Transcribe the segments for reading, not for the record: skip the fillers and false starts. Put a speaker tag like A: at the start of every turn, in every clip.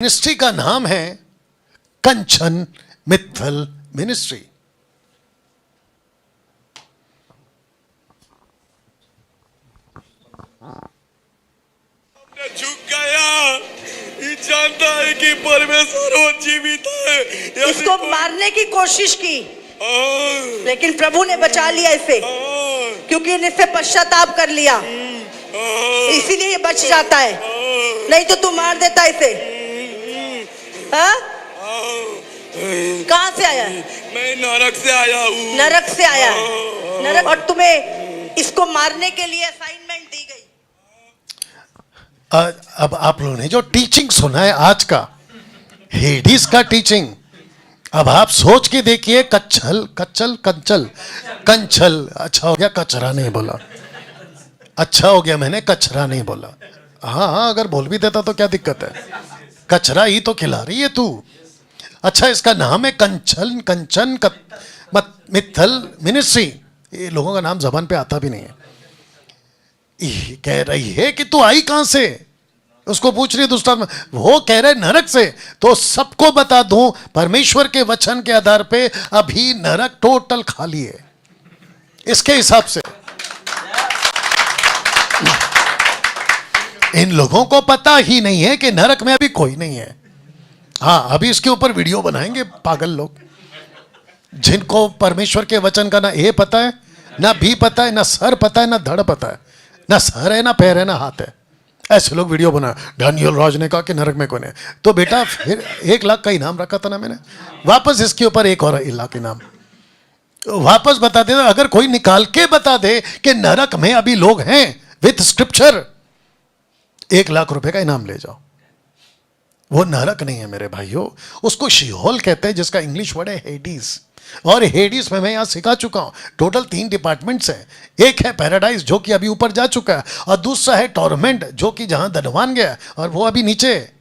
A: Ministry का नाम है कंचन मित्तल मिनिस्ट्री।
B: झुक गया, ये जानता है कि परमेश्वर वो जीवित है।
C: इसको मारने की कोशिश की, लेकिन प्रभु ने बचा लिया इसे, क्योंकि इससे पश्चाताप कर लिया, इसीलिए ये बच जाता है, नहीं तो तू मार देता इसे। हाँ? कहाँ से आया?
B: मैं नरक से आया हूँ।
C: नरक से आया है, नरक। और तुम्हें इसको मारने के लिए असाइनमेंट दी गई।
A: अब आप लोगों ने जो टीचिंग सुना है आज का, हेडिस का टीचिंग, अब आप सोच के देखिए। कच्छल कच्चल कंचल कंचल, अच्छा हो गया कचरा नहीं बोला, अच्छा हो गया मैंने कचरा नहीं बोला। हाँ हाँ, अगर बोल भी देता तो क्या दिक्कत है, कचरा ही तो खिला रही है तू। अच्छा, इसका नाम है कंचन कंचन मित्तल मिनिस्ट्री। ये लोगों का नाम जबान पे आता भी नहीं है। ये कह रही है कि तू आई कहां से, उसको पूछ रही है दुष्टात्मा, वो कह रहे नरक से। तो सबको बता दूं, परमेश्वर के वचन के आधार पे अभी नरक टोटल खाली है इसके हिसाब से। इन लोगों को पता ही नहीं है कि नरक में अभी कोई नहीं है। हाँ, अभी इसके ऊपर वीडियो बनाएंगे पागल लोग, जिनको परमेश्वर के वचन का ना ए पता है, ना बी पता है, ना सर पता है, ना धड़ पता है, ना सर है, ना पैर है, ना हाथ है। ऐसे लोग वीडियो बना। डैनियल राज ने कहा कि नरक में कौन है, तो बेटा फिर 1 लाख का इनाम रखा था ना मैंने, वापस इसके ऊपर एक और लाख इनाम वापस बता देना। अगर कोई निकाल के बता दे कि नरक में अभी लोग हैं विथ स्क्रिप्चर, 1 लाख रुपए का इनाम ले जाओ। वो नरक नहीं है मेरे भाइयों, उसको शिहोल कहते हैं, जिसका इंग्लिश वर्ड है हेडिस। और हेडिस में मैं यहां सिखा चुका हूं। टोटल 3 डिपार्टमेंट्स हैं। एक है पैराडाइज, जो कि अभी ऊपर जा चुका है, और दूसरा है टॉर्मेंट, जो कि जहां धनवान गया और वो अभी नीचे है।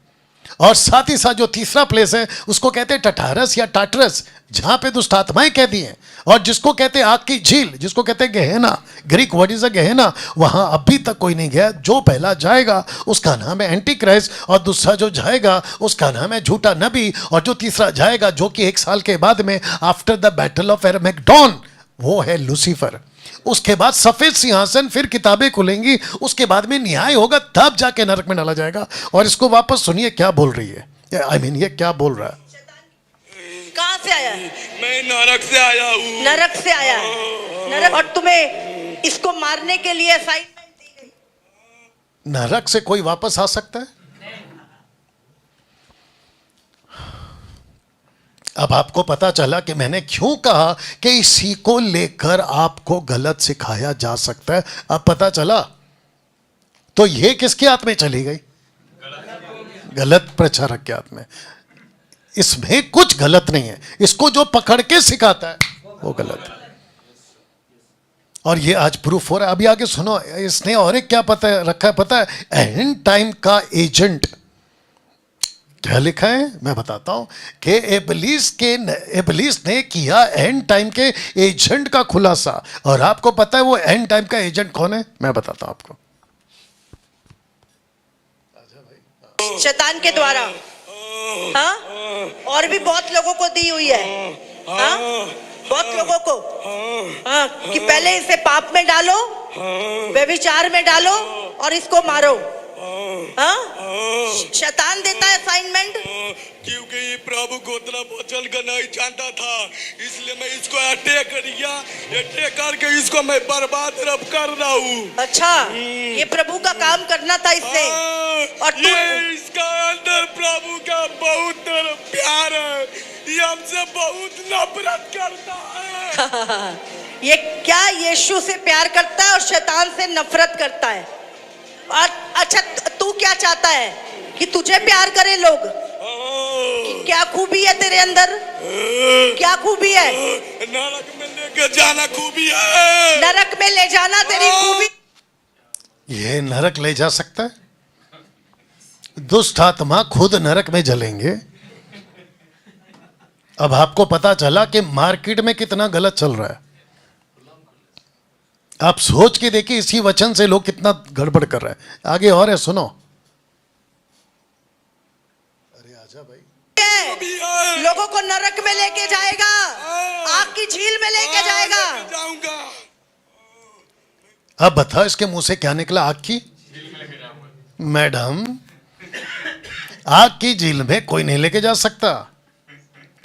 A: और साथ ही साथ जो तीसरा प्लेस है उसको कहते हैं टटारस या टाटरस, जहां पे दुष्ट आत्माएं कहती हैं, और जिसको कहते हैं आग की झील, जिसको कहते हैं गहना, ग्रीक वर्ड इज अ गहना। वहां अभी तक कोई नहीं गया। जो पहला जाएगा उसका नाम है एंटी क्राइस्ट, और दूसरा जो जाएगा उसका नाम है झूठा नबी, और जो तीसरा जाएगा, जो कि 1 साल के बाद में आफ्टर द बैटल ऑफ एरमेगडोन, वो है लूसीफर। उसके बाद सफेद सिंहासन, फिर किताबें खुलेंगी, उसके बाद में न्याय होगा, तब जाके नरक में डाला जाएगा। और इसको वापस सुनिए क्या बोल रही है, आई मीन ये क्या बोल रहा है।
C: कहाँ से आया?
B: मैं नरक से आया हूँ।
C: नरक से आया है, नरक। और तुम्हें इसको मारने के लिए असाइनमेंट दी गई।
A: नरक से कोई वापस आ सकता है? अब आपको पता चला कि मैंने क्यों कहा कि इसी को लेकर आपको गलत सिखाया जा सकता है। अब पता चला। तो ये किसके हाथ में चली गई? गलत प्रचारक के हाथ में। इसमें कुछ गलत नहीं है, इसको जो पकड़ के सिखाता है वो गलत है। और ये आज प्रूफ हो रहा है। अभी आगे सुनो, इसने और एक क्या पता है रखा है, पता है? एंड टाइम का एजेंट। क्या लिखा है मैं बताता हूं कि इब्लीस ने किया एंड टाइम के एजेंट का खुलासा। और आपको पता है वो एंड टाइम का एजेंट कौन है? मैं बताता हूं आपको।
C: शैतान के द्वारा। हाँ? और भी बहुत लोगों को दी हुई है। हाँ? बहुत लोगों को। हाँ, कि पहले इसे पाप में डालो, व्यभिचार में डालो, और इसको मारो। हाँ? शैतान देता है असाइनमेंट,
B: क्योंकि ये प्रभु को उतना वचन का नहीं जानता था, इसलिए मैं इसको अटैक किया। अटैक करके इसको मैं बर्बाद रब कर रहा हूँ।
C: अच्छा, ये प्रभु का काम करना था इसने। और तू,
B: ये इसका अंदर प्रभु का बहुत प्यार है, ये हमसे बहुत नफरत करता है।
C: ये क्या यीशु से प्यार करता है और शैतान से नफरत करता है। और अच्छा, तू क्या चाहता है? कि तुझे प्यार करे लोग? कि क्या खूबी है तेरे अंदर? क्या खूबी है?
B: नरक में लेके जाना खूबी है।
C: नरक में ले जाना तेरी खूबी।
A: ये नरक ले जा सकता है? दुष्ट आत्मा खुद नरक में जलेंगे। अब आपको पता चला कि मार्केट में कितना गलत चल रहा है। आप सोच के देखिए, इसी वचन से लोग कितना गड़बड़ कर रहे हैं। आगे और है, सुनो। अरे आजा भाई।
C: लोगों को नरक में लेके जाएगा, आग की झील में लेके जाएगा।
B: जाऊंगा।
A: अब बताओ इसके मुंह से क्या निकला? आग की मैडम, आग की झील में कोई नहीं लेके जा सकता,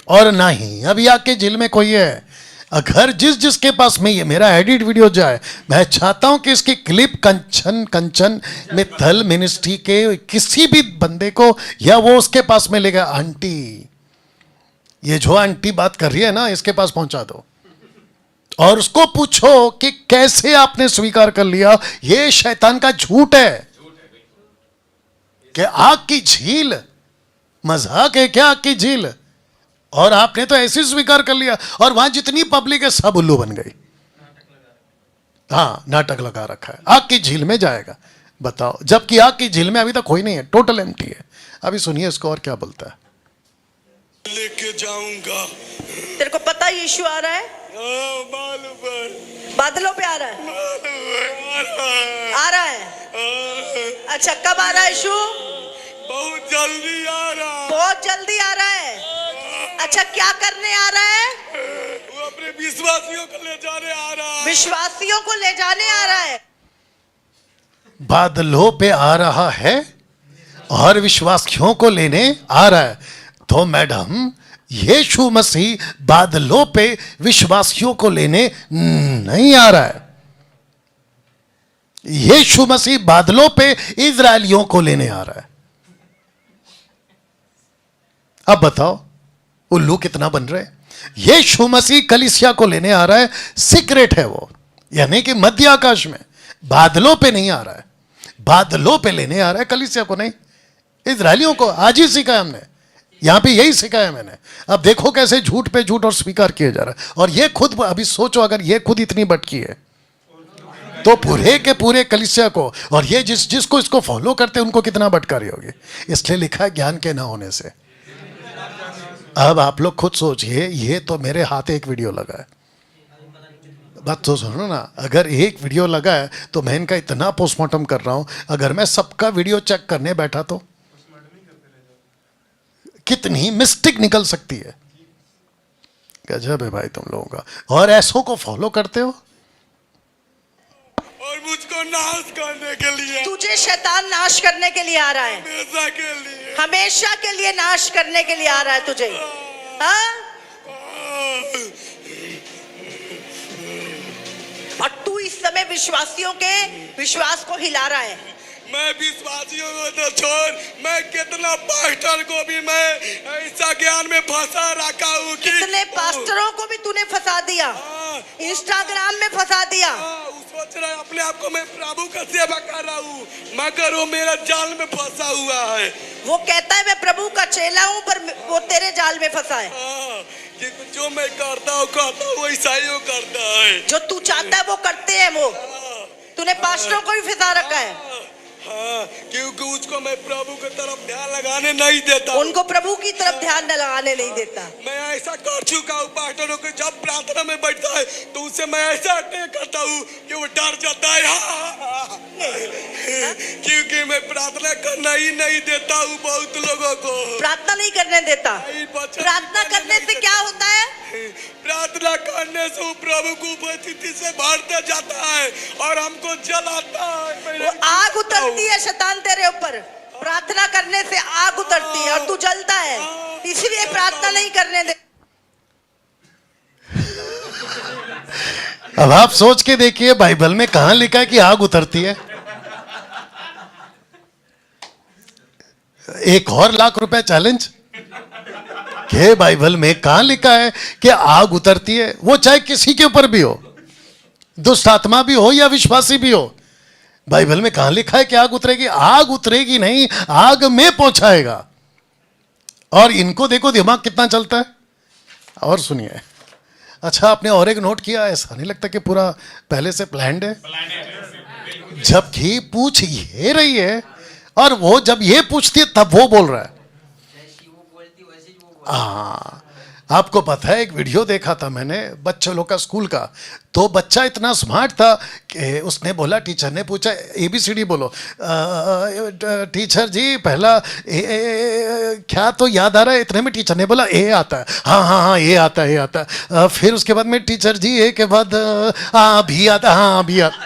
A: और ना ही अभी आग की झील में कोई है। अगर जिसके पास में ये मेरा एडिट वीडियो जाए, मैं चाहता हूं कि इसकी क्लिप कंचन मित्तल मिनिस्ट्री के किसी भी बंदे को, या वो उसके पास में लेगा। आंटी, ये जो आंटी बात कर रही है ना, इसके पास पहुंचा दो और उसको पूछो कि कैसे आपने स्वीकार कर लिया। ये शैतान का झूठ है कि आग की झील, मजाक है क्या आग की झील? और आपने तो ऐसे स्वीकार कर लिया, और वहां जितनी पब्लिक है सब उल्लू बन गई। हाँ, नाटक लगा रखा है, आग की झील में जाएगा। बताओ, जबकि आग की झील में अभी तक कोई नहीं है, टोटल एम्प्टी है। अभी सुनिए इसको और क्या बोलता है।
B: लेके जाऊंगा।
C: तेरे को पता यीशु आ रहा है?
B: मालूम है।
C: बादलों पे आ रहा है? आ रहा है। अच्छा, कब आ रहा है यीशु?
B: बहुत जल्दी आ रहा है।
C: बहुत जल्दी आ रहा है। अच्छा, क्या करने आ रहा है?
B: वो अपने विश्वासियों को ले जाने आ रहा है।
C: विश्वासियों को ले जाने आ रहा है।
A: बादलों पे आ रहा है और विश्वासियों को लेने आ रहा है। तो मैडम, यीशु मसीह बादलों पे विश्वासियों को लेने नहीं आ रहा है। यीशु मसीह बादलों पे इजरायलियों को लेने आ रहा है। अब बताओ उल्लू कितना बन रहे? यीशु मसीह कलीसिया को लेने आ रहा है, सीक्रेट है वो, यानी कि मध्य आकाश में, बादलों पे नहीं आ रहा है। बादलों पे लेने आ रहा है कलीसिया को नहीं, इजरायलियों को। आज ही सिखाया हमने, यहां पे यही सिखाया मैंने। अब देखो कैसे झूठ पे झूठ और स्वीकार किया जा रहा है। और ये खुद, अभी सोचो अगर ये खुद इतनी भटकी है तो पूरे के पूरे कलीसिया को, और ये जिसको इसको फॉलो करते हैं उनको कितना भटकारी होगी। इसलिए लिखा है ज्ञान के ना होने से। अब आप लोग खुद सोचिए, ये तो मेरे हाथ एक वीडियो लगा है। बात तो सुनो ना, अगर एक वीडियो लगा है तो मैं इनका इतना पोस्टमार्टम कर रहा हूं, अगर मैं सबका वीडियो चेक करने बैठा तो कितनी मिस्टेक निकल सकती है। गजब है भाई तुम लोगों का। और ऐसों को फॉलो करते हो,
B: और मुझको नाश करने के लिए,
C: तुझे शैतान नाश करने के लिए आ रहा है।
B: हमेशा के लिए,
C: हमेशा के लिए नाश करने के लिए आ रहा है तुझे। हाँ? और तू इस समय विश्वासियों के विश्वास को हिला रहा है।
B: मैं विश्वासियों को तो छोड़, मैं कितना पास्टर को भी मैं ऐसा ज्ञान में फंसा रखा हूँ कि
C: कितने पास्टरों को भी तूने फंसा दिया, इंस्टाग्राम में फंसा दिया।
B: सोच रहा है अपने आप को मैं प्रभु का सेवा कर रहा हूँ, मगर वो मेरा जाल में फंसा हुआ है।
C: वो कहता है मैं प्रभु का चेला हूँ, पर वो तेरे जाल में फंसा है।
B: कि जो मैं करता हूँ वैसा ही वो करता है।
C: जो तू चाहता है वो करते हैं वो। तूने पास्टरों को भी फंसा रखा है।
B: हाँ, क्योंकि उसको मैं प्रभु की तरफ ध्यान लगाने नहीं देता।
C: उनको प्रभु की तरफ ध्यान लगाने नहीं देता।
B: मैं ऐसा कर चुका हूँ पास्टरों को, जब प्रार्थना में बैठता है तो उससे मैं ऐसा अटैक करता हूँ कि वो डर जाता है। क्योंकि मैं प्रार्थना करना ही नहीं देता हूँ बहुत लोगों को।
C: प्रार्थना नहीं करने देता। प्रार्थना करने से क्या होता है?
B: प्रार्थना करने से वो प्रभु को उपस्थिति से भरते जाता है और हमको जलाता है।
C: वो आग उतरती है शैतान तेरे ऊपर। प्रार्थना करने से आग उतरती है और तू जलता है, इसलिए प्रार्थना नहीं करने दे।
A: अब आप सोच के देखिए बाइबल में कहां लिखा है कि आग उतरती है। एक और लाख रुपए चैलेंज के बाइबल में कहां लिखा है कि आग उतरती है? वो चाहे किसी के ऊपर भी हो, दुष्ट आत्मा भी हो या विश्वासी भी हो। बाइबल में कहां लिखा है कि आग उतरेगी? आग उतरेगी नहीं, आग में पहुंचाएगा। और इनको देखो दिमाग कितना चलता है। और सुनिए, अच्छा आपने और एक नोट किया, ऐसा नहीं लगता कि पूरा पहले से प्लान्ड है? जबकि पूछ ये रही है और वो जब ये पूछती है तब वो बोल रहा है। आपको पता है, एक वीडियो देखा था मैंने बच्चों लोग का स्कूल का, तो बच्चा इतना स्मार्ट था कि उसने बोला, टीचर ने पूछा ABCD बोलो, टीचर जी पहला क्या तो याद आ रहा है, इतने में टीचर ने बोला A आता है, हाँ हाँ हाँ A आता है, A आता है। फिर उसके बाद में टीचर जी A के बाद B आता है, हाँ B आता।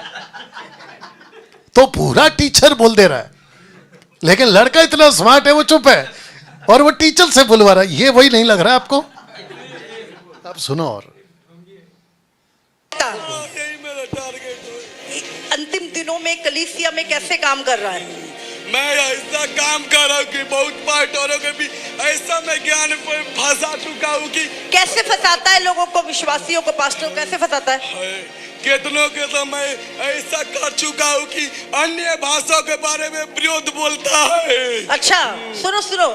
A: तो पूरा टीचर बोल दे रहा है, लेकिन लड़का इतना स्मार्ट है वो चुप है और वो टीचर से बुलवा रहा है। ये वही नहीं लग रहा है आपको? अब सुनो और
B: यही मेरा टारगेट है।
C: अंतिम दिनों में कलीसिया में कैसे काम कर रहा है?
B: मैं ऐसा काम कर रहा हूँ कि बहुत पास्टरों के भी ऐसा मैं ज्ञान पर फंसा चुका हूँ कि
C: कैसे फंसाता है लोगों को, विश्वासियों को, पास्टरों को कैसे फंसाता है?
B: कितनों के तो मैं ऐसा कर चुका हूँ कि अन्य भाषाओं के बारे में विरोध बोलता है।
C: अच्छा सुनो सुनो,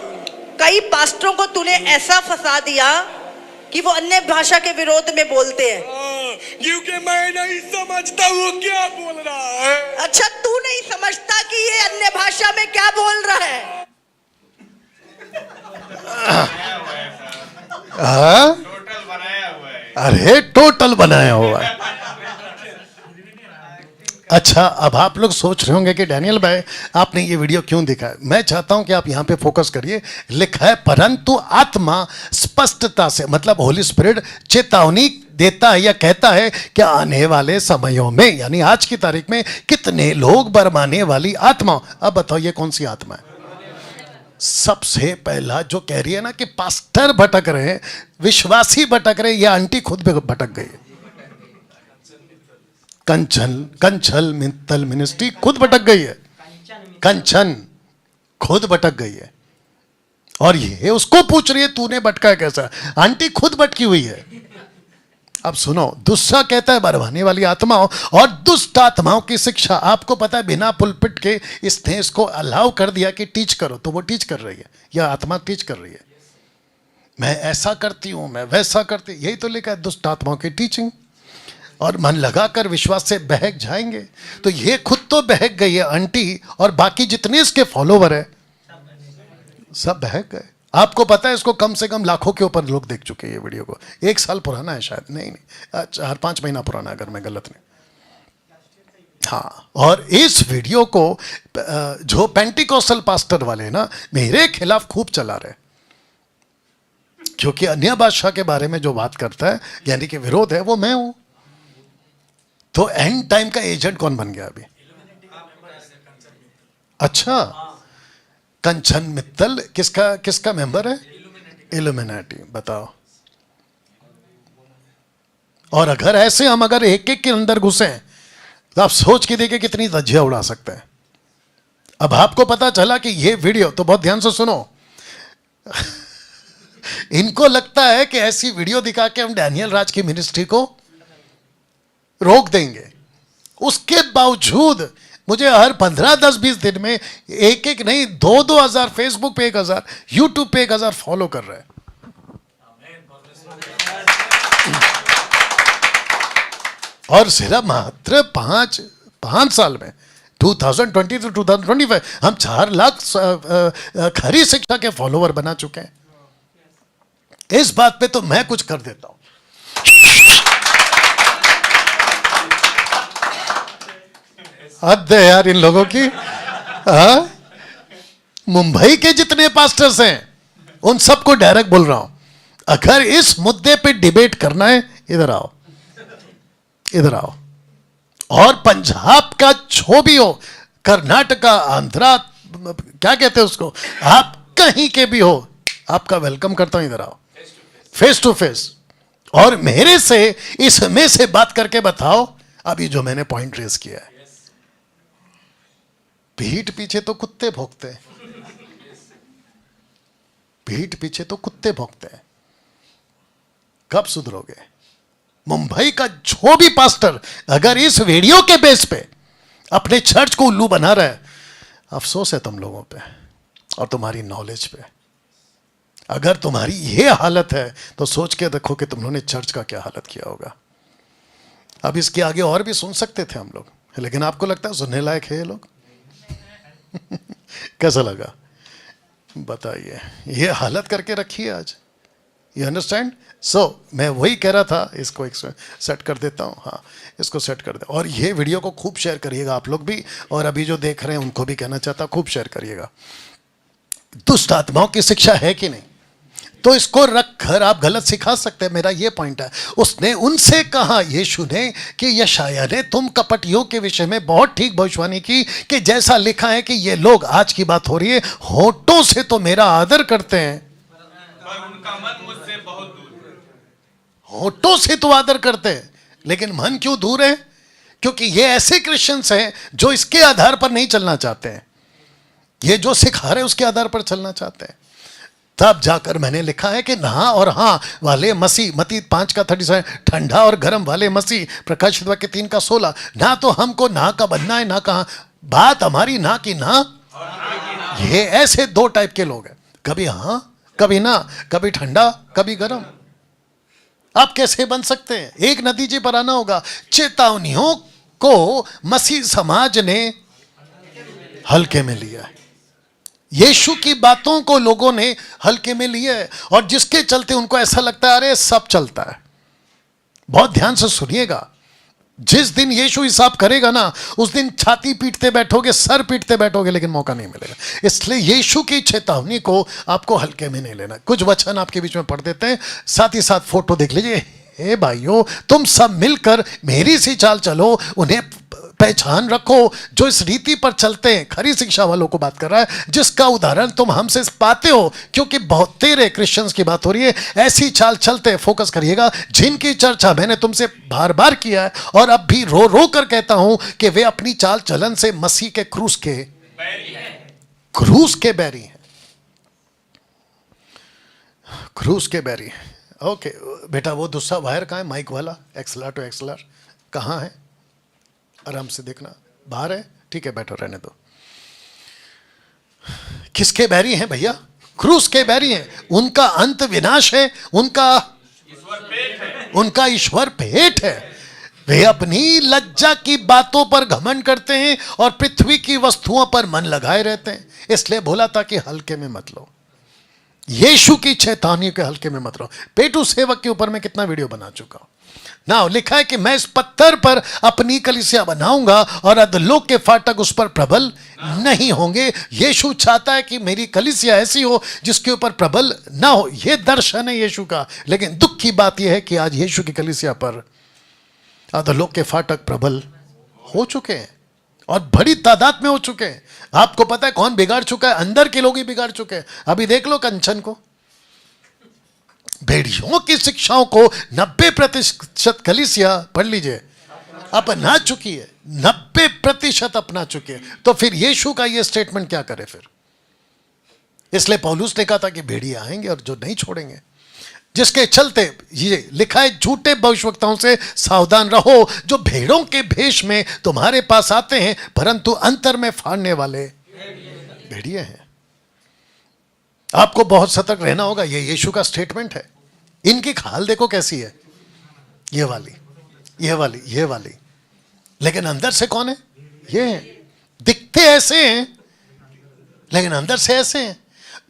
C: कई पास्टरों को तूने ऐसा फंसा दिया कि वो अन्य भाषा के विरोध में बोलते हैं।
B: क्योंकि मैं नहीं समझता वो क्या बोल रहा है।
C: अच्छा तू नहीं समझता कि ये अन्य भाषा में क्या बोल रहा है?
D: टोटल बनाया हुआ है।
A: अरे टोटल बनाया हुआ है। अच्छा, अब आप लोग सोच रहे होंगे कि डैनियल भाई आपने ये वीडियो क्यों दिखाया। मैं चाहता हूं कि आप यहां पे फोकस करिए। लिखा है परंतु आत्मा स्पष्टता से, मतलब होली स्पिरिट चेतावनी देता है या कहता है कि आने वाले समयों में, यानी आज की तारीख में कितने लोग बरमाने वाली आत्मा। अब बताओ ये कौन सी आत्मा है? सबसे पहला जो कह रही है ना कि पास्टर भटक रहे हैं, विश्वासी भटक रहे, ये आंटी खुद भी भटक गई। कंचल मित्तल मिनिस्ट्री खुद भटक गई है। कंचन खुद भटक गई है और ये उसको पूछ रही है तूने भटका है कैसा। आंटी खुद भटकी हुई है। अब सुनो, दूसरा कहता है बरवाने वाली आत्माओं और दुष्ट आत्माओं की शिक्षा। आपको पता है बिना पुलपिट के इसने इसको अलाउ कर दिया कि टीच करो, तो वो टीच कर रही है, यह आत्मा टीच कर रही है। मैं ऐसा करती हूं, मैं वैसा करती, यही तो लिखा है दुष्ट आत्माओं की टीचिंग। और मन लगाकर विश्वास से बहक जाएंगे। तो ये खुद तो बहक गई है आंटी, और बाकी जितने इसके फॉलोवर है सब बहक गए। आपको पता है इसको कम से कम लाखों के ऊपर लोग देख चुके हैं। ये वीडियो को 1 साल पुराना है शायद, नहीं 4-5 महीना पुराना अगर मैं गलत नहीं। हाँ, और इस वीडियो को जो पेंटिकोस्टल पास्टर वाले ना मेरे खिलाफ खूब चला रहे, क्योंकि अन्य भाषा के बारे में जो बात करता है यानी कि विरोध है, वो मैं हूं। तो एंड टाइम का एजेंट कौन बन गया अभी? अच्छा, कंचन मित्तल किसका मेंबर है? इल्यूमिनाटी। बताओ। और अगर ऐसे हम अगर एक एक के अंदर घुसे तो आप सोच के देखिए कितनी धज्जियां उड़ा सकते हैं। अब आपको पता चला कि ये वीडियो, तो बहुत ध्यान से सुनो इनको लगता है कि ऐसी वीडियो दिखा के हम डैनियल राज की मिनिस्ट्री को रोक देंगे। उसके बावजूद मुझे हर 15, 10, 20 दिन में एक नहीं 2-2 हजार, फेसबुक पे 1,000, यूट्यूब पे 1,000 फॉलो कर रहे हैं। और सिर्फ मात्र 5 साल में 2020 से 2025 हम 4 लाख खरी शिक्षा के फॉलोवर बना चुके हैं। इस बात पे तो मैं कुछ कर देता हूं। हद है यार इन लोगों की। मुंबई के जितने पास्टर्स हैं उन सबको डायरेक्ट बोल रहा हूं, अगर इस मुद्दे पे डिबेट करना है इधर आओ, इधर आओ। और पंजाब का जो भी हो, कर्नाटका, आंध्रा, क्या कहते हैं उसको, आप कहीं के भी हो, आपका वेलकम करता हूं। इधर आओ, फेस टू फेस, और मेरे से इसमें से बात करके बताओ अभी जो मैंने पॉइंट रेज किया है। पीठ पीछे तो कुत्ते भौंकते हैं, पीठ पीछे तो कुत्ते भौंकते हैं। कब सुधरोगे? मुंबई का जो भी पास्टर अगर इस वीडियो के बेस पे अपने चर्च को उल्लू बना रहा है, अफसोस है तुम लोगों पे और तुम्हारी नॉलेज पे। अगर तुम्हारी ये हालत है तो सोच के देखो कि तुम लोगों ने चर्च का क्या हालत किया होगा। अब इसके आगे और भी सुन सकते थे हम लोग, लेकिन आपको लगता है सुनने लायक है ये लोग? कैसा लगा बताइए? ये हालत करके रखी है आज। You understand? सो मैं वही कह रहा था, इसको एक सेट कर देता हूँ, हाँ इसको सेट कर दे। और ये वीडियो को खूब शेयर करिएगा आप लोग भी, और अभी जो देख रहे हैं उनको भी कहना चाहता, खूब शेयर करिएगा। दुष्ट आत्माओं की शिक्षा है कि नहीं, तो इसको रखकर आप गलत सिखा सकते हैं, मेरा ये पॉइंट है। उसने उनसे कहा, यीशु ने, कि यशायाह ने तुम कपटियों के विषय में बहुत ठीक भविष्यवाणी की कि जैसा लिखा है कि ये लोग, आज की बात हो रही है, होठों से तो मेरा आदर करते हैं
D: पर उनका मन मुझसे बहुत दूर है।
A: होठों से तो आदर करते हैं, लेकिन मन क्यों दूर है? क्योंकि ये ऐसे क्रिश्चियंस हैं जो इसके आधार पर नहीं चलना चाहते हैं, ये जो सिखा रहे हैं उसके आधार पर चलना चाहते हैं। तब जाकर मैंने लिखा है कि नहा और हाँ वाले मसीह, मत्ती 5:37, ठंडा और गर्म वाले मसीह, प्रकाशित वाक्य 3:16। ना तो हमको ना का बनना है, ना कहा बात हमारी ना की ना। ये ऐसे दो टाइप के लोग हैं, कभी हाँ कभी ना, कभी ठंडा कभी गर्म। आप कैसे बन सकते हैं? एक नतीजे पर आना होगा। चेतावनियों को मसीह समाज ने हल्के में लिया है, यीशु की बातों को लोगों ने हल्के में लिया है, और जिसके चलते उनको ऐसा लगता है अरे सब चलता है। बहुत ध्यान से सुनिएगा, जिस दिन यीशु हिसाब करेगा ना, उस दिन छाती पीटते बैठोगे, सर पीटते बैठोगे, लेकिन मौका नहीं मिलेगा। इसलिए यीशु की चेतावनी को आपको हल्के में नहीं लेना। कुछ वचन आपके बीच में पढ़ देते हैं, साथ ही साथ फोटो देख लीजिए। हे भाइयों, तुम सब मिलकर मेरी सी चाल चलो, उन्हें पहचान रखो जो इस रीति पर चलते हैं। खरी शिक्षा वालों को बात कर रहा है, जिसका उदाहरण तुम हमसे पाते हो, क्योंकि बहुत तेरे क्रिश्चियंस की बात हो रही है, ऐसी चाल चलते हैं। फोकस करिएगा, जिनकी चर्चा मैंने तुमसे बार बार किया है और अब भी रो रो कर कहता हूं कि वे अपनी चाल चलन से मसीह के क्रूस के बैरी हैं, क्रूस के बैरी हैं। ओके बेटा, वो दूसरा वायर कहाँ है, माइक वाला, एक्सलर टू एक्सलर कहाँ है? आराम से देखना, बाहर है, ठीक है, बैठो, रहने दो। किसके बैरी हैं भैया? क्रूस के बैरी हैं। उनका अंत विनाश है, उनका ईश्वर पेट है। वे अपनी लज्जा की बातों पर घमंड करते हैं और पृथ्वी की वस्तुओं पर मन लगाए रहते हैं। इसलिए बोला था कि हल्के में मत लो, यीशु की चेतावनी के हल्के में मत लो। पेटू सेवक के ऊपर मैं कितना वीडियो बना चुका हूं ना। लिखा है कि मैं इस पत्थर पर अपनी कलीसिया बनाऊंगा और अधोलोक के फाटक उस पर प्रबल नहीं होंगे। यीशु चाहता है कि मेरी कलीसिया ऐसी हो जिसके ऊपर प्रबल ना हो। यह दर्शन है यीशु का। लेकिन दुख की बात यह है कि आज यीशु की कलीसिया पर अधोलोक के फाटक प्रबल हो चुके हैं और बड़ी तादाद में हो चुके हैं। आपको पता है कौन बिगाड़ चुका है? अंदर के लोग ही बिगाड़ चुके हैं। अभी देख लो कंचन को, भेड़ियों की शिक्षाओं को 90% कलीसिया, पढ़ लीजिए, अपना चुकी है। 90% अपना चुकी है। तो फिर यीशु का ये स्टेटमेंट क्या करे फिर? इसलिए पौलुस ने कहा था कि भेड़िया आएंगे और जो नहीं छोड़ेंगे, जिसके चलते ये लिखा है, झूठे भविष्यवक्ताओं से सावधान रहो, जो भेड़ों के भेष में तुम्हारे पास आते हैं परंतु अंतर में फाड़ने वाले भेड़िए हैं। आपको बहुत सतर्क रहना होगा। ये यीशु का स्टेटमेंट है। इनकी खाल देखो कैसी है, ये वाली, ये वाली, ये वाली, लेकिन अंदर से कौन है? ये है। दिखते ऐसे हैं लेकिन अंदर से ऐसे हैं।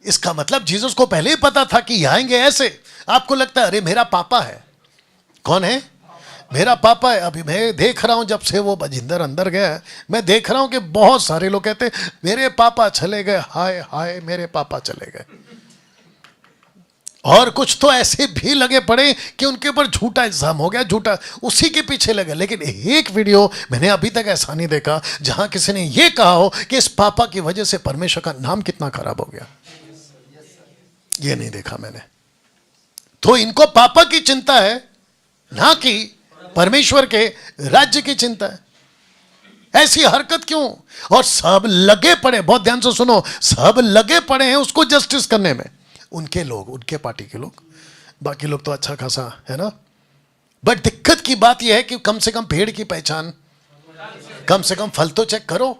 A: इसका मतलब जीसस को पहले ही पता था कि आएंगे ऐसे। आपको लगता है अरे मेरा पापा है। कौन है? मेरा पापा है। अभी मैं देख रहा हूं, जब से वो बजिंदर अंदर गया है, मैं देख रहा हूं कि बहुत सारे लोग कहते हैं मेरे पापा चले गए, हाय हाय मेरे पापा चले गए। और कुछ तो ऐसे भी लगे पड़े कि उनके ऊपर झूठा इल्जाम हो गया, झूठा, उसी के पीछे लगे। लेकिन एक वीडियो मैंने अभी तक ऐसा नहीं देखा जहां किसी ने यह कहा हो कि इस पापा की वजह से परमेश्वर का नाम कितना खराब हो गया। ये नहीं देखा मैंने। तो इनको पापा की चिंता है, ना कि परमेश्वर के राज्य की चिंता है। ऐसी हरकत क्यों? और सब लगे पड़े, बहुत ध्यान से सुनो, सब लगे पड़े हैं उसको जस्टिस करने में। उनके लोग, उनके पार्टी के लोग, बाकी लोग तो अच्छा खासा है ना। बट दिक्कत की बात यह है कि कम से कम पेड़ की पहचान, कम से कम फल तो चेक करो।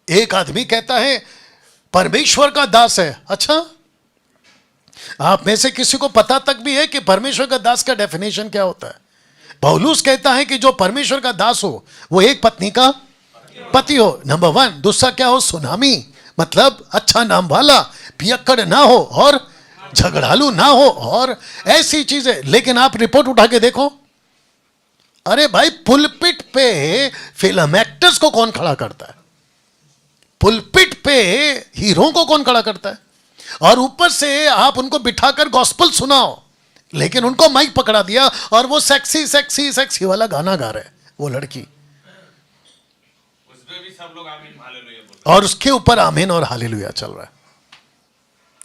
A: एक आदमी कहता है परमेश्वर का दास है। अच्छा, आप में से किसी को पता तक भी है कि परमेश्वर का दास का डेफिनेशन क्या होता है? पौलुस कहता है कि जो परमेश्वर का दास हो वो एक पत्नी का पति हो, नंबर 1। दूसरा क्या हो? सुनामी, मतलब अच्छा नाम वाला, पियक्कड़ ना हो और झगड़ालू ना हो और ऐसी चीजें। लेकिन आप रिपोर्ट उठा के देखो, अरे भाई पुलपिट पे फिल्म एक्टर्स को कौन खड़ा करता है? पुलपिट पे हीरो को कौन खड़ा करता है? और ऊपर से आप उनको बिठाकर गॉस्पेल सुनाओ, लेकिन उनको माइक पकड़ा दिया और वो सेक्सी सेक्सी सेक्सी वाला गाना गा रहे, वो लड़की,
D: उसमें भी सब लोग आमीन हालेलुया बोल
A: और उसके ऊपर आमीन और हालेलुया चल रहा है।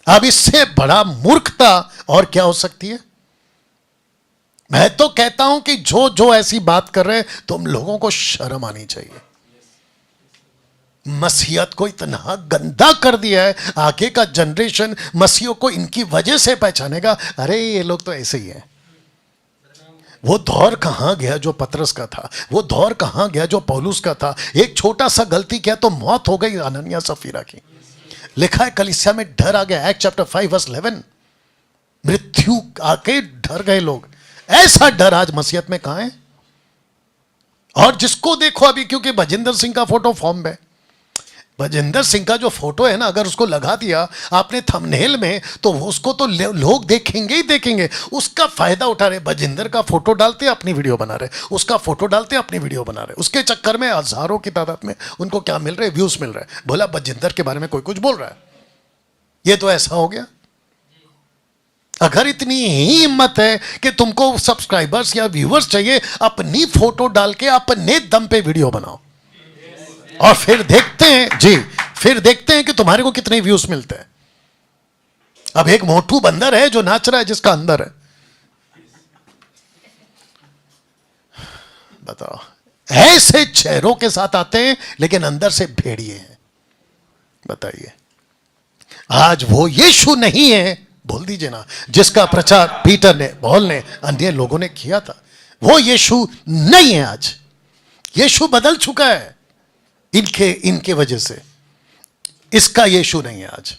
A: अब इससे बड़ा मूर्खता और क्या हो सकती है? मैं तो कहता हूं कि जो जो ऐसी बात कर रहे हैं, तुम लोगों को शर्म आनी चाहिए। मसीहत को इतना गंदा कर दिया है, आगे का जनरेशन मसीहों को इनकी वजह से पहचानेगा। अरे ये लोग तो ऐसे ही हैं। वो दौर कहां गया जो पतरस का था? वो दौर कहां गया जो पौलुस का था? एक छोटा सा गलती किया तो मौत हो गई अनन्या सफीरा की। लिखा है कलीसिया में डर आ गया, एक्ट चैप्टर 5 वर्स 11। मृत्यु आके डर गए लोग। ऐसा डर आज मसीहत में कहां है? और जिसको देखो अभी, क्योंकि भजिंदर सिंह का फोटो फॉर्म में, भजिंदर सिंह का जो फोटो है ना, अगर उसको लगा दिया आपने थंबनेल में, तो उसको तो लोग देखेंगे ही देखेंगे। उसका फायदा उठा रहे, भजिंदर का फोटो डालते अपनी वीडियो बना रहे, उसका फोटो डालते अपनी वीडियो बना रहे। उसके चक्कर में हजारों की तादाद में उनको क्या मिल रहे? व्यूज मिल रहे। बोला भजिंदर के बारे में कोई कुछ बोल रहा है, ये तो ऐसा हो गया। अगर इतनी ही हिम्मत है कि तुमको सब्सक्राइबर्स या व्यूअर्स चाहिए, अपनी फोटो डाल के अपने दम पे वीडियो बनाओ और फिर देखते हैं जी, फिर देखते हैं कि तुम्हारे को कितने व्यूज मिलते हैं। अब एक मोटू बंदर है जो नाच रहा है जिसका अंदर है। बताओ, ऐसे चेहरों के साथ आते हैं लेकिन अंदर से भेड़िए हैं। बताइए, आज वो यीशु नहीं है, बोल दीजिए ना, जिसका प्रचार पीटर ने, पॉल ने, अन्य लोगों ने किया था। वो यीशु नहीं है आज। यीशु बदल चुका है इनके वजह से। इसका यीशु नहीं है आज,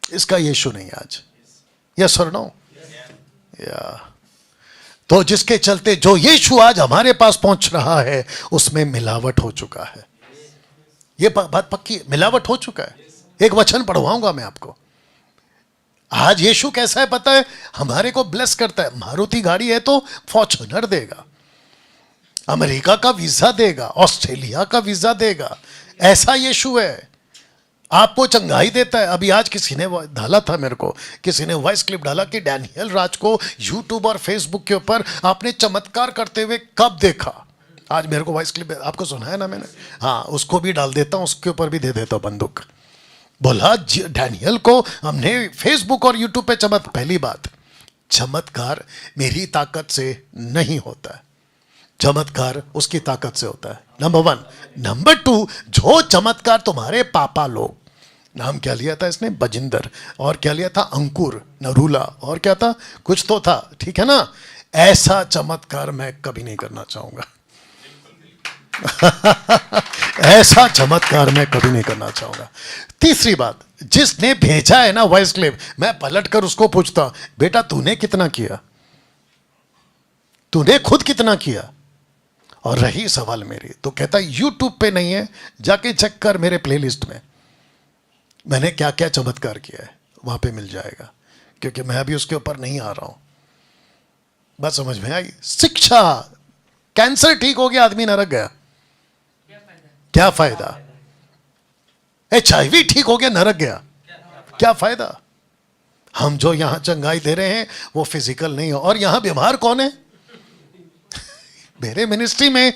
A: इसका यीशु नहीं है आज। यस और नो? या तो जिसके चलते जो यीशु आज हमारे पास पहुंच रहा है, उसमें मिलावट हो चुका है। ये बात पक्की है, मिलावट हो चुका है। एक वचन पढ़वाऊंगा मैं आपको। आज यीशु कैसा है पता है? हमारे को ब्लेस करता है। मारुति गाड़ी है तो फॉर्च्यूनर देगा, अमेरिका का वीजा देगा, ऑस्ट्रेलिया का वीजा देगा। ऐसा यीशु है। आपको चंगाई देता है। अभी आज किसी ने डाला था, मेरे को किसी ने वॉइस क्लिप डाला कि डैनियल राज को यूट्यूब और फेसबुक के ऊपर आपने चमत्कार करते हुए कब देखा। आज मेरे को वॉइस क्लिप आपको सुनाया ना मैंने, हाँ उसको भी डाल देता हूँ, उसके ऊपर भी दे देता हूँ बंदूक। बोला डैनियल को हमने फेसबुक और यूट्यूब पे पहली बात, चमत्कार मेरी ताकत से नहीं होता है, चमत्कार उसकी ताकत से होता है। नंबर 1। नंबर 2, जो चमत्कार तुम्हारे पापा लोग, नाम क्या लिया था इसने? बजिंदर, और क्या लिया था? अंकुर, नरूला, और क्या था? कुछ तो था, ठीक है ना? ऐसा चमत्कार मैं कभी नहीं करना चाहूंगा। ऐसा चमत्कार मैं कभी नहीं करना चाहूंगा। तीसरी बात, जिसने भेजा है ना वॉइस क्लिप, मैं पलट कर उसको पूछता, बेटा तूने कितना किया? तूने खुद कितना किया? और रही सवाल मेरी, तो कहता यूट्यूब पे नहीं है, जाके चेक कर मेरे प्लेलिस्ट में मैंने क्या क्या चमत्कार किया है, वहां पे मिल जाएगा। क्योंकि मैं अभी उसके ऊपर नहीं आ रहा हूं। बात समझ में आई? शिक्षा, कैंसर ठीक हो गया, आदमी नरक गया, क्या फायदा? HIV ठीक हो गया, नरक गया, क्या फायदा? हम जो यहां चंगाई दे रहे हैं वो फिजिकल नहीं हो। और यहां बीमार कौन है? मेरे मिनिस्ट्री में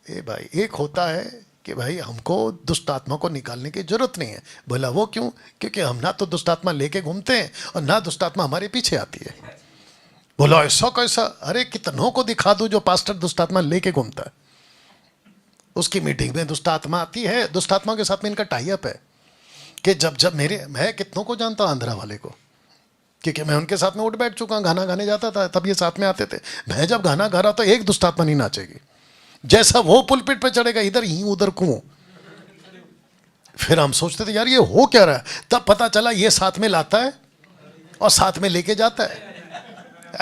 A: भाई एक होता है कि भाई हमको दुष्ट आत्मा को निकालने की जरूरत नहीं है। बोला वो क्यों? क्योंकि हम ना तो दुष्ट आत्मा लेके घूमते हैं और ना दुष्ट आत्मा हमारे पीछे आती है। बोला ऐसा कैसा? अरे कितनों को दिखा दूं जो पास्टर दुष्ट आत्मा लेके घूमता है। उसकी मीटिंग में दुष्ट आत्मा आती है, दुष्ट आत्मा के साथ में इनका टाई अप है कि जब मैं कितनों को जानता हूं, आंध्रा वाले को, क्योंकि मैं उनके साथ में उठ बैठ चुका हूं, गाना गाने जाता था, तब ये साथ में आते थे। मैं जब गाना गा रहा तो एक दुष्ट आत्मा नहीं नाचेगी। जैसा वो पुलपिट पे चढ़ेगा, इधर ही उधर कुओं। फिर हम सोचते थे यार ये हो क्या रहा है, तब पता चला ये साथ में लाता है और साथ में लेके जाता है।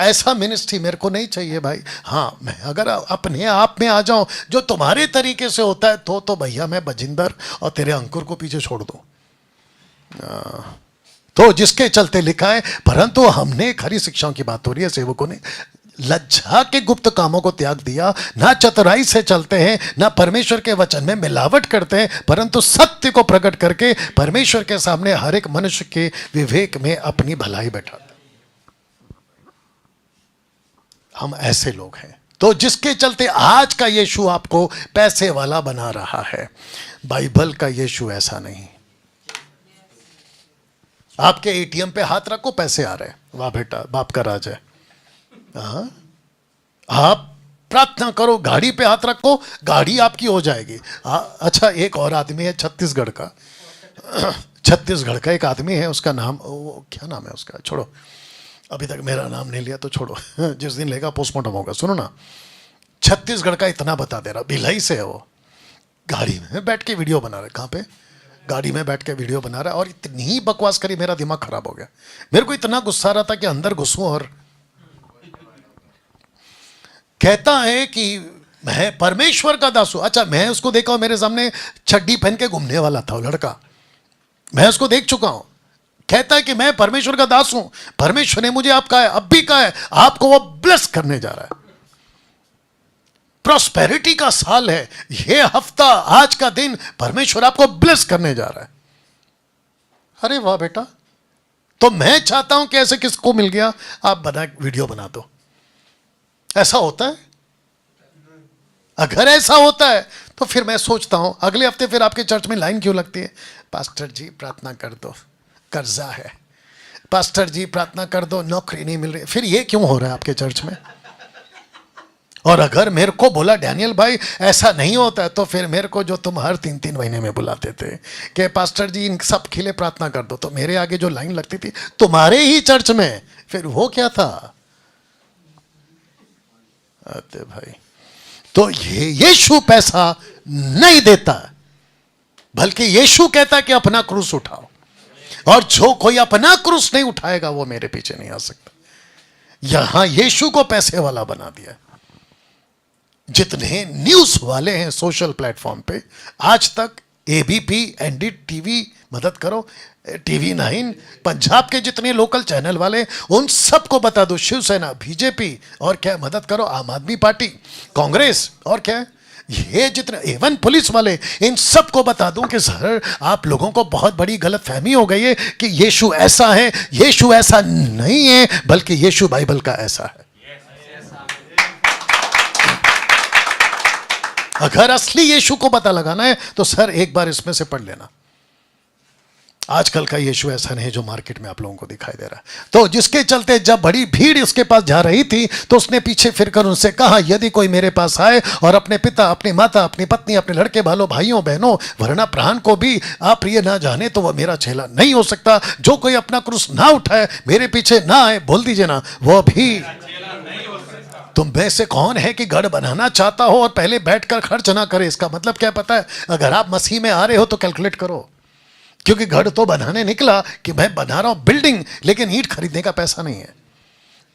A: ऐसा मिनिस्ट्री मेरे को नहीं चाहिए भाई। हाँ, मैं अगर अपने आप में आ जाऊं जो तुम्हारे तरीके से होता है तो भैया मैं बजिंदर और तेरे अंकुर को पीछे छोड़ दूं। तो जिसके चलते लिखा है, परंतु हमने, खरी शिक्षाओं की बात हो रही है, सेवकों ने लज्जा के गुप्त कामों को त्याग दिया, ना चतुराई से चलते हैं, ना परमेश्वर के वचन में मिलावट करते हैं, परंतु सत्य को प्रकट करके परमेश्वर के सामने हर एक मनुष्य के विवेक में अपनी भलाई बैठाते हैं। हम ऐसे लोग हैं। तो जिसके चलते आज का यीशु आपको पैसे वाला बना रहा है, बाइबल का यीशु ऐसा नहीं। आपके एटीएम पे हाथ रखो, पैसे आ रहे हैं, वाह बेटा, बाप का राज है। आप प्रार्थना करो, गाड़ी पे हाथ रखो, गाड़ी आपकी हो जाएगी। अच्छा, एक और आदमी है छत्तीसगढ़ का, छत्तीसगढ़ का एक आदमी है, उसका नाम, क्या नाम है उसका, छोड़ो, अभी तक मेरा नाम नहीं लिया तो छोड़ो, जिस दिन लेगा पोस्टमार्टम होगा। सुनो ना, छत्तीसगढ़ का इतना बता दे रहा, भिलाई से है वो, गाड़ी में बैठ के वीडियो बना रहा है। कहाँ पे? गाड़ी में बैठ के वीडियो बना रहा है, और इतनी बकवास करी, मेरा दिमाग खराब हो गया। मेरे को इतना गुस्सा आ रहा था कि अंदर घुसूं, और कहता है कि मैं परमेश्वर का दास हूं। अच्छा, मैं उसको देखा हूं, मेरे सामने चड्डी पहन के घूमने वाला था वो लड़का, मैं उसको देख चुका हूं। कहता है कि मैं परमेश्वर का दास हूं, परमेश्वर ने मुझे आपका है, अब भी कहा है, आपको वो ब्लेस करने जा रहा है। प्रॉस्पेरिटी का साल है ये हफ्ता, आज का दिन, परमेश्वर आपको ब्लेस करने जा रहा है। अरे वाह बेटा, तो मैं चाहता हूं कि ऐसे किसको मिल गया, आप बना वीडियो बना दो। ऐसा होता है? अगर ऐसा होता है तो फिर मैं सोचता हूं अगले हफ्ते फिर आपके चर्च में लाइन क्यों लगती है? पास्टर जी प्रार्थना कर दो, कर्जा है, पास्टर जी प्रार्थना कर दो, नौकरी नहीं मिल रही। फिर ये क्यों हो रहा है आपके चर्च में? और अगर मेरे को बोला डैनियल भाई ऐसा नहीं होता है, तो फिर मेरे को जो तुम हर 3-3 महीने में बुलाते थे कि पास्टर जी इन सब के लिए प्रार्थना कर दो, तो मेरे आगे जो लाइन लगती थी तुम्हारे ही चर्च में, फिर वो क्या था? अरे भाई, तो ये यीशु पैसा नहीं देता, बल्कि यीशु कहता है कि अपना क्रूस उठाओ, और जो कोई अपना क्रूस नहीं उठाएगा वो मेरे पीछे नहीं आ सकता। यहां यीशु को पैसे वाला बना दिया। जितने न्यूज वाले हैं सोशल प्लेटफॉर्म पे आज तक, एबीपी, एनडीटीवी, मदद करो, टीवी 9, पंजाब के जितने लोकल चैनल वाले, उन सबको बता दो, शिवसेना, बीजेपी, और क्या मदद करो, आम आदमी पार्टी, कांग्रेस, और क्या ये जितने, एवन पुलिस वाले, इन सबको बता दूं कि सर आप लोगों को बहुत बड़ी गलत फहमी हो गई है कि यीशु ऐसा है। यीशु ऐसा नहीं है, बल्कि यीशु बाइबल का ऐसा है। अगर असली यीशु को पता लगाना है तो सर एक बार इसमें से पढ़ लेना। आजकल का यीशु ऐसा नहीं जो मार्केट में आप लोगों को दिखाई दे रहा है। तो जिसके चलते जब बड़ी भीड़ उसके पास जा रही थी तो उसने पीछे फिरकर उनसे कहा, यदि कोई मेरे पास आए और अपने पिता, अपनी माता, अपनी पत्नी, अपने लड़के बालों, भाइयों बहनों, वरना प्राण को भी अप्रिय ना जाने, तो वह मेरा चेला नहीं हो सकता। जो कोई अपना क्रूस ना उठाए, मेरे पीछे ना आए, बोल दीजिए ना, वो भी। तुम में से कौन है कि घर बनाना चाहता हो और पहले बैठकर खर्च ना करे? इसका मतलब क्या पता है? अगर आप मसीह में आ रहे हो तो कैलकुलेट करो, क्योंकि घर तो बनाने निकला कि मैं बना रहा हूं बिल्डिंग, लेकिन ईंट खरीदने का पैसा नहीं है।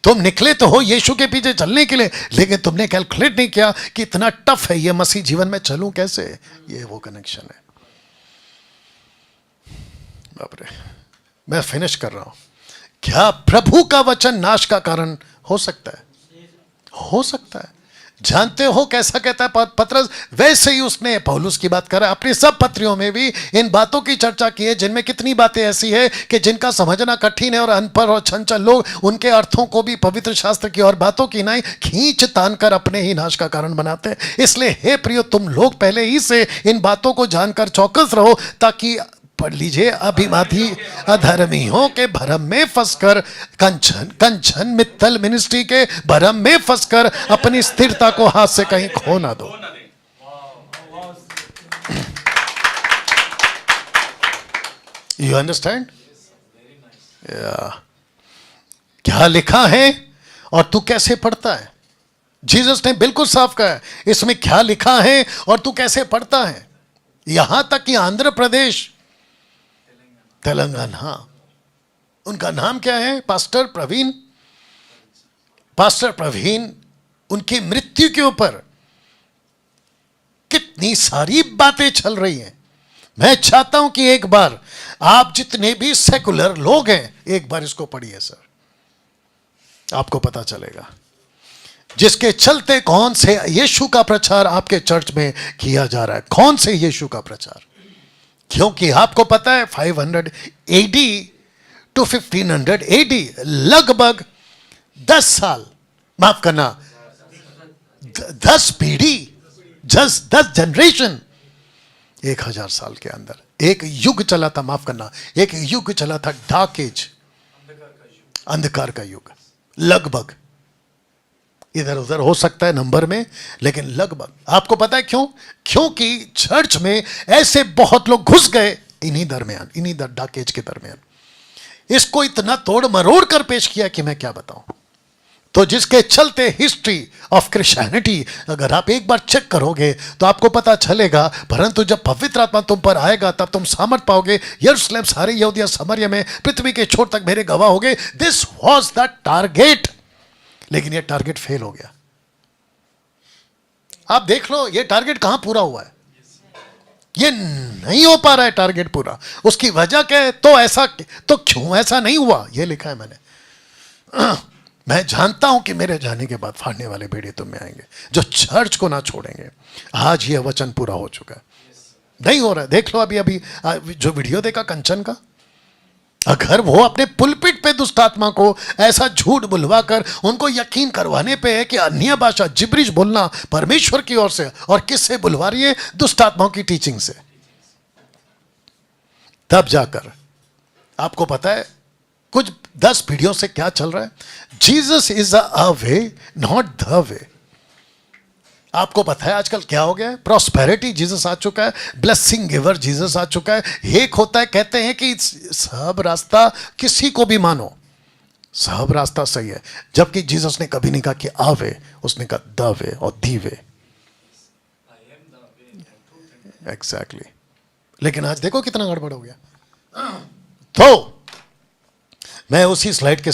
A: तुम निकले तो हो यीशु के पीछे चलने के लिए, लेकिन तुमने कैलकुलेट नहीं किया कि इतना टफ है ये मसीह जीवन में, चलूं कैसे? ये वो कनेक्शन है। बाप रे, मैं फिनिश कर रहा हूं। क्या प्रभु का वचन नाश का कारण हो सकता है? हो सकता है। जानते हो कैसा कहता है पतरस? वैसे ही उसने पौलुस की बात करा, अपने सब पत्रियों में भी इन बातों की चर्चा की है, जिनमें कितनी बातें ऐसी है कि जिनका समझना कठिन है, और अनपढ़ और चंचल लोग उनके अर्थों को भी पवित्र शास्त्र की और बातों की नहीं खींच तान कर अपने ही नाश का कारण बनाते हैं। इसलिए हे प्रियो, तुम लोग पहले ही से इन बातों को जानकर चौकस रहो, ताकि, पढ़ लीजिए, अभिमानी अधर्मियों के भरम में फंसकर, कंचन मित्तल मिनिस्ट्री के भरम में फंसकर अपनी स्थिरता को हाथ से कहीं खो ना दो। You understand? क्या लिखा है और तू कैसे पढ़ता है? जीसस ने बिल्कुल साफ कहा है इसमें क्या लिखा है और तू कैसे पढ़ता है। यहां तक कि आंध्र प्रदेश, तेलंगाना, उनका नाम क्या है? पास्टर प्रवीण। पास्टर प्रवीण, उनकी मृत्यु के ऊपर कितनी सारी बातें चल रही हैं। मैं चाहता हूं कि एक बार आप जितने भी सेकुलर लोग हैं एक बार इसको पढ़िए सर, आपको पता चलेगा जिसके चलते कौन से यीशु का प्रचार आपके चर्च में किया जा रहा है, कौन से यीशु का प्रचार। क्योंकि आपको पता है 500 AD टू 1500 AD लगभग 10 साल, माफ करना 10 पीढ़ी, 10 जनरेशन, 1000 साल के अंदर एक युग चला था, माफ करना एक युग चला था, डार्क एज, अंधकार का युग। लगभग इधर उधर हो सकता है नंबर में, लेकिन लगभग। आपको पता है क्यों? क्योंकि चर्च में ऐसे बहुत लोग घुस गए इन्हीं दरमियान, इन्हीं डार्क एज के दरमियान। इसको इतना तोड़ मरोड़ कर पेश किया कि मैं क्या बताऊं। तो जिसके चलते हिस्ट्री ऑफ क्रिश्चियनिटी अगर आप एक बार चेक करोगे तो आपको पता चलेगा, परंतु जब पवित्र आत्मा तुम पर आएगा तब तुम सामर्थ पाओगे। यरूशलेम, सारे यहूदिया, सामरिया में, पृथ्वी के छोर तक मेरे गवाह होगे। दिस वाज द टारगेट, लेकिन ये टारगेट फेल हो गया। आप देख लो ये टारगेट कहां पूरा हुआ है, ये नहीं हो पा रहा है टारगेट पूरा। उसकी वजह क्या है? तो ऐसा, तो क्यों ऐसा नहीं हुआ, ये लिखा है मैंने। मैं जानता हूं कि मेरे जाने के बाद फाड़ने वाले भेड़िए तुम में आएंगे जो चर्च को ना छोड़ेंगे। आज यह वचन पूरा हो चुका है, नहीं हो रहा है। देख लो अभी अभी जो वीडियो देखा कंचन का, अगर वो अपने पुलपिट पे दुष्ट आत्मा को ऐसा झूठ बुलवा कर उनको यकीन करवाने पे है कि अन्य भाषा जिब्रिश बोलना परमेश्वर की ओर से, और किससे बुलवा रही है? दुष्ट आत्माओं की टीचिंग से। तब जाकर आपको पता है कुछ 10 पीढ़ियों से क्या चल रहा है। Jesus is a way, not the way. आपको पता है आजकल क्या हो गया है? प्रॉस्पेरिटी जीसस आ चुका है, ब्लेसिंग गिवर जीसस आ चुका है। एक होता है, कहते हैं कि सब रास्ता किसी को भी मानो, सब रास्ता सही है, जबकि जीसस ने कभी नहीं कहा कि आ वे, उसने कहा द वे और दी वे। एग्जैक्टली। लेकिन आज देखो कितना गड़बड़ हो गया। तो मैं उसी स्लाइड के